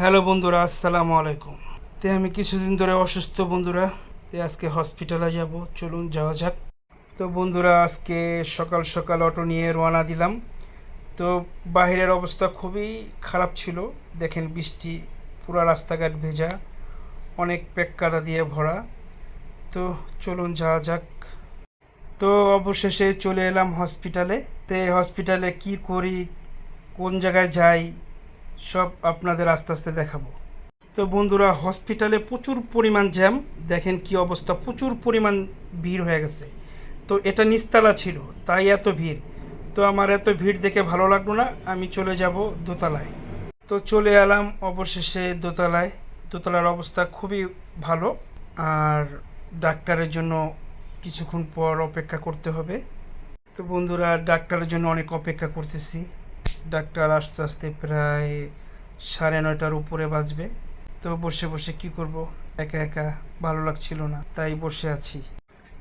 Hello বন্ধুরা, আসসালামু আলাইকুম। আমি কিছুদিন ধরে অসুস্থ বন্ধুরা। আজকে হসপিটালে যাব, চলুন যাওয়া যাক। তো বন্ধুরা, আজকে সকাল সকাল অটো নিয়ে রওনা দিলাম। তো বাইরের অবস্থা খুবই খারাপ ছিল। দেখেন বৃষ্টি, পুরো রাস্তাঘাট ভেজা, অনেক পেক্কাদা দিয়ে ভরা। তো চলুন যাওয়া যাক। তো অবশেষে চলে এলাম হসপিটালে। হসপিটালে কি করি, কোন জায়গায় যাই, সব আপনাদের আস্তে আস্তে দেখাবো। তো বন্ধুরা, হসপিটালে প্রচুর পরিমাণ জ্যাম। দেখেন কি অবস্থা, প্রচুর পরিমাণ ভিড় হয়ে গেছে। তো এটা নিচতলা ছিল, তাই এত ভিড়। তো আমার এত ভিড় দেখে ভালো লাগলো না, আমি চলে যাব দোতলায়। তো চলে এলাম অবশেষে দোতলায়। দোতলার অবস্থা খুবই ভালো। আর ডাক্তারের জন্য কিছুক্ষণ পর অপেক্ষা করতে হবে। তো বন্ধুরা, ডাক্তারের জন্য অনেক অপেক্ষা করতেছি। ডাক্তার আস্তে আস্তে প্রায় 9:30টার উপরে বাজবে। তো বসে বসে কি করব, একা একা ভালো লাগছিল না, তাই বসে আছি।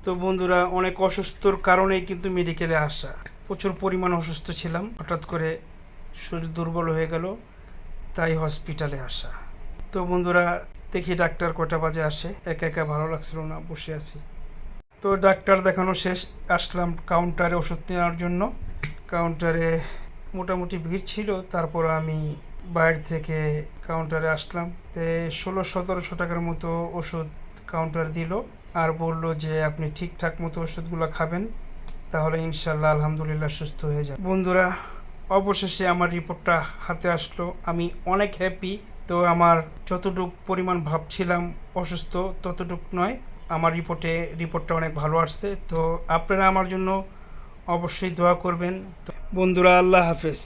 তো বন্ধুরা, অনেক অসুস্থর কারণেই কিন্তু মেডিকেলে আসা। প্রচুর পরিমাণ অসুস্থ ছিলাম, হঠাৎ করে শরীর দুর্বল হয়ে গেল, তাই হসপিটালে আসা। তো বন্ধুরা, দেখি ডাক্তার কটা বাজে আসে। একা একা ভালো লাগছিল না, বসে আছি। তো ডাক্তার দেখানো শেষ, আসলাম কাউন্টারে ওষুধ নেওয়ার জন্য। কাউন্টারে মোটামুটি ভিড় ছিল, তারপর আমি বাইরে থেকে কাউন্টারে আসলাম। 1600-1700 টাকার মতো ওষুধ কাউন্টার দিল, আর বলল যে আপনি ঠিকঠাক মতো ওষুধগুলো খাবেন, তাহলে ইনশাল্লাহ আলহামদুলিল্লাহ সুস্থ হয়ে যাবে। বন্ধুরা, অবশেষে আমার রিপোর্টটা হাতে আসলো, আমি অনেক হ্যাপি। তো আমার যতটুক পরিমাণ ভাবছিলাম অসুস্থ, ততটুক নয়। আমার রিপোর্টটা অনেক ভালো আসছে। তো আপনারা আমার জন্য অবশ্যই দোয়া করবেন। তো বন্ধুরা, আল্লাহ হাফেজ।